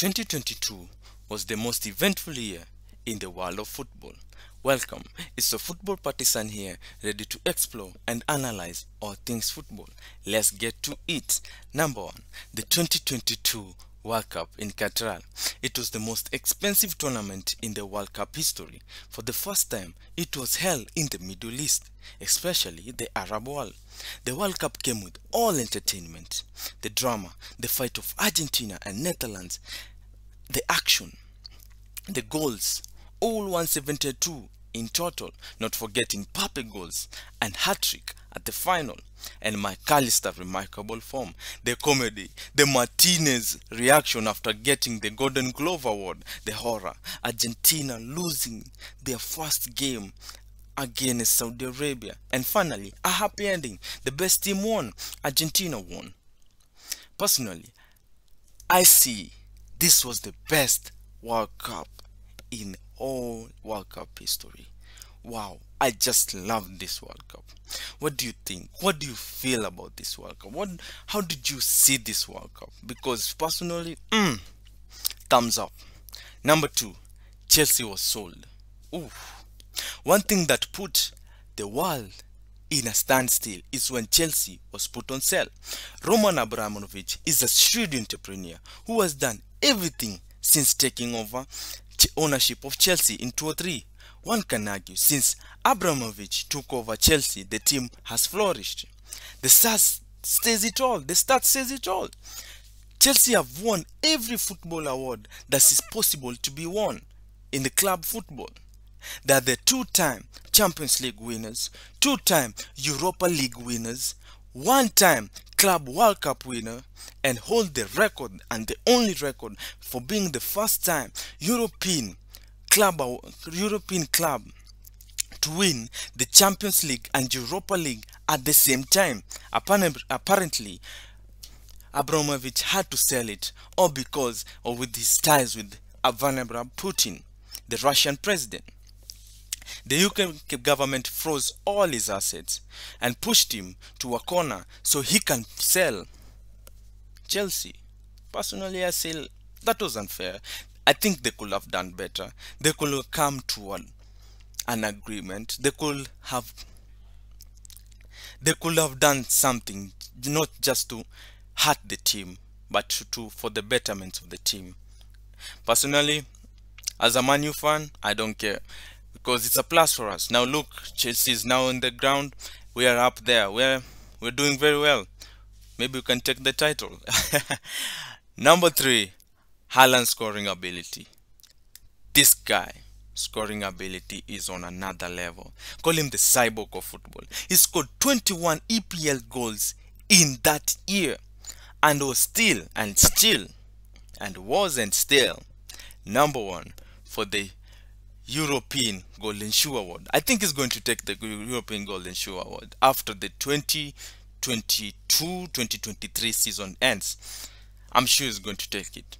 2022 was the most eventful year in the world of football. Welcome, it's the football partisan here, ready to explore and analyze all things football. Let's get to it. Number one, the 2022 World Cup in Qatar. It was the most expensive tournament in the World Cup history. For the first time, it was held in the Middle East, especially the Arab world. The World Cup came with all entertainment, the drama, the fight of Argentina and Netherlands, the action, the goals, all 172 in total, not forgetting Pape goals and hat-trick at the final, and my Allister remarkable form, the comedy, the Martinez reaction after getting the Golden Glove Award, the horror, Argentina losing their first game against Saudi Arabia, and finally a happy ending. The best team won. Argentina won. Personally, I see this was the best World Cup in all World Cup history. Wow, I just love this World Cup. What do you think? What do you feel about this World Cup? How did you see this World Cup? Because personally, thumbs up. Number two, Chelsea was sold. Ooh. One thing that put the world in a standstill is when Chelsea was put on sale. Roman Abramovich is a shrewd entrepreneur who has done everything since taking over ownership of Chelsea in 2003. One can argue since Abramovich took over Chelsea, the team has flourished. The stats says it all. The stats says it all. Chelsea have won every football award that is possible to be won in the club football. They are the two-time Champions League winners, two-time Europa League winners, one-time Club World Cup winner, and hold the record and the only record for being the first time European club to win the Champions League and Europa League at the same time. Apparently, Abramovich had to sell it all because of with his ties with Vladimir Putin, the Russian president. The UK government froze all his assets and pushed him to a corner so he can sell Chelsea. Personally, I say that was unfair. I think they could have done better. They could have come to an agreement. They could have done something, not just to hurt the team, but for the betterment of the team. Personally, as a Man U fan, I don't care, because it's a plus for us. Now look, Chelsea is now on the ground. We are up there. We're doing very well. Maybe we can take the title. Number three, Haaland's scoring ability. This guy scoring ability is on another level. Call him the cyborg of football. He scored 21 EPL goals in that year and was still number one for the European Golden Shoe Award. I think he's going to take the European Golden Shoe Award after the 2022-2023 season ends. I'm sure he's going to take it.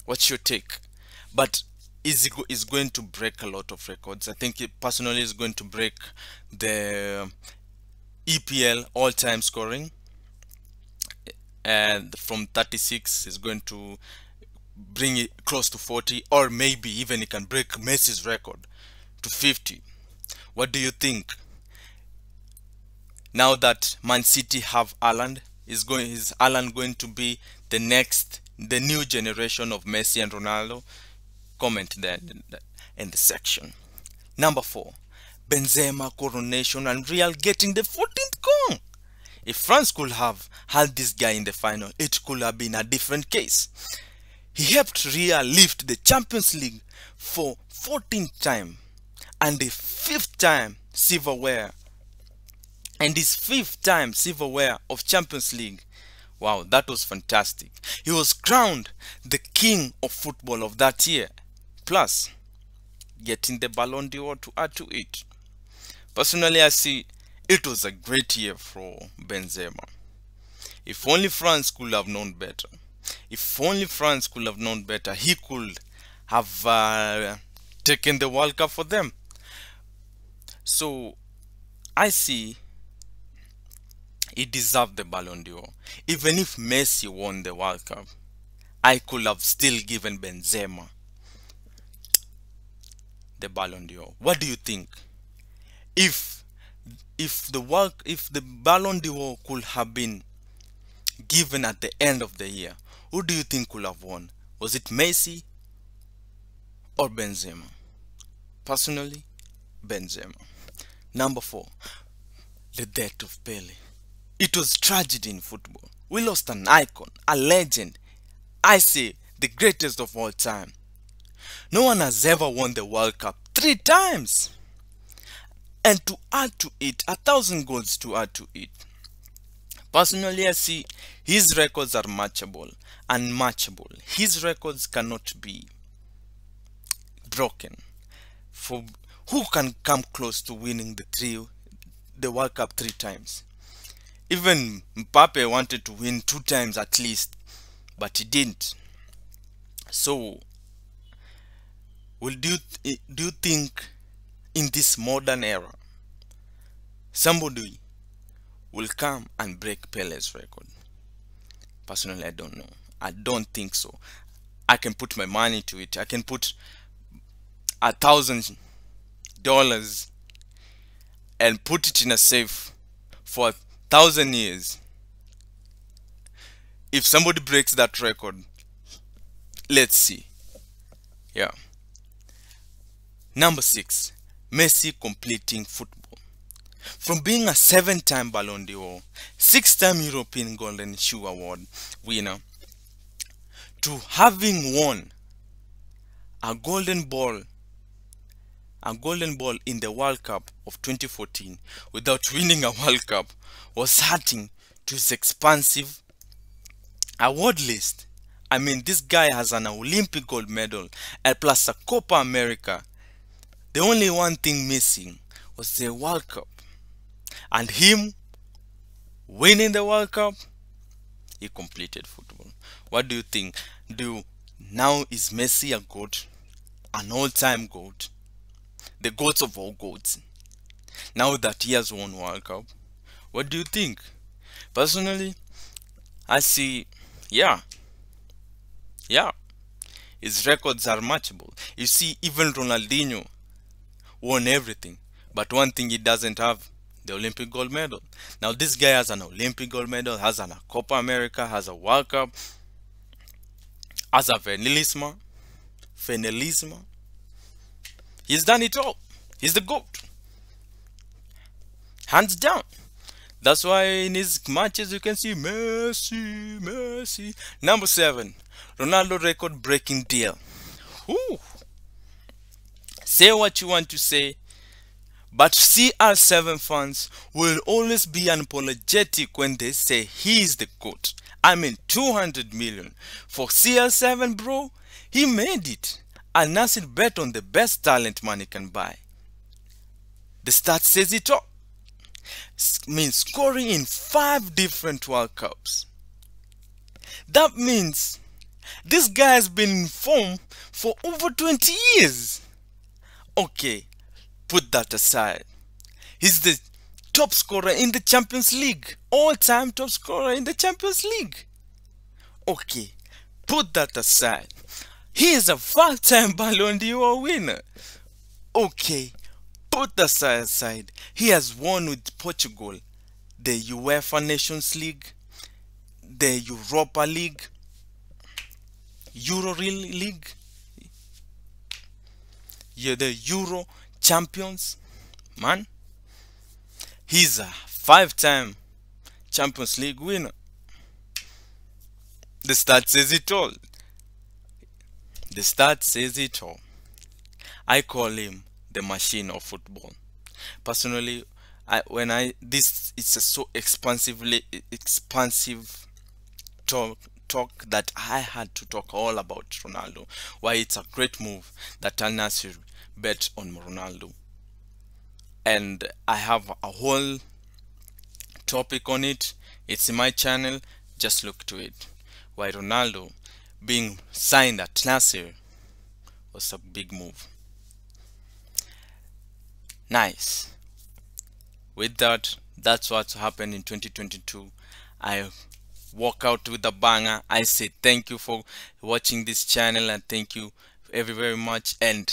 What's your take? But is going to break a lot of records. I think it personally is going to break the EPL all-time scoring, and from 36 is going to bring it close to 40, or maybe even he can break Messi's record to 50. What do you think? Now that Man City have Haaland, is Haaland going to be the new generation of Messi and Ronaldo? Comment there in the section. Number four, Benzema coronation and Real getting the 14th goal. If France could have had this guy in the final, it could have been a different case. He helped Real lift the Champions League for 14th time and the 5th time silverware. And his 5th time silverware of Champions League. Wow, that was fantastic. He was crowned the king of football of that year. Plus, getting the Ballon d'Or to add to it. Personally, I see it was a great year for Benzema. If only France could have known better. If only France could have known better, he could have taken the World Cup for them. So, I see he deserved the Ballon d'Or. Even if Messi won the World Cup, I could have still given Benzema the Ballon d'Or. What do you think? If if the Ballon d'Or could have been given at the end of the year, who do you think could have won? Was it Messi or Benzema? Personally, Benzema. Number 4, the death of Pele. It was tragedy in football. We lost an icon, a legend. I say the greatest of all time. No one has ever won the World Cup 3 times. And to add to it, 1,000 goals to add to it. Personally, I see his records are matchable, unmatchable. His records cannot be broken. For who can come close to winning the World Cup 3 times? Even Mbappe wanted to win 2 times at least, but he didn't. So, do you think in this modern era somebody will come and break Pele's record? Personally, I don't know. I don't think so. I can put my money to it. I can put $1,000 and put it in a safe for 1,000 years. If somebody breaks that record, let's see. Yeah. Number 6, Messi completing football. From being a 7-time Ballon d'Or, 6-time European Golden Shoe Award winner, to having won a golden ball in the World Cup of 2014 without winning a World Cup was adding to his expansive award list. I mean, this guy has an Olympic gold medal and plus a Copa America. The only one thing missing was the World Cup. And him winning the World Cup, he completed football. What do you think? Now is Messi a GOAT? An all-time GOAT? The GOAT of all GOATs? Now that he has won World Cup? What do you think? Personally, I see, yeah, his records are matchable. You see, even Ronaldinho won everything, but one thing he doesn't have, the Olympic gold medal. Now this guy has an Olympic gold medal, has a Copa America, has a World Cup, has a Finalissima. He's done it all. He's the GOAT, hands down. That's why in his matches you can see Messi. Number 7, Ronaldo record breaking deal. Whew. Say what you want to say, but CR7 fans will always be unapologetic when they say he is the GOAT. I mean, 200 million for CR7, bro. He made it. Al Nassr bet on the best talent money can buy. The stat says it all. Means scoring in 5 different World Cups. That means this guy has been in form for over 20 years. Okay, put that aside. He's the top scorer in the Champions League. All-time top scorer in the Champions League. Okay, put that aside. He is a 5-time Ballon d'Or winner. Okay, put that aside. He has won with Portugal the UEFA Nations League, the Europa League, Euro League, the Euro champions. Man, he's a 5-time Champions League winner. The stat says it all. The stat says it all. I call him the machine of football. Personally, it's a so expansive talk that I had to talk all about Ronaldo. Why it's a great move that Al Nassr bet on Ronaldo. And I have a whole topic on it. It's in my channel. Just look to it. Why Ronaldo being signed at Nassr was a big move. Nice. With that, that's what happened in 2022. I walk out with a banger. I say thank you for watching this channel, and thank you very much, and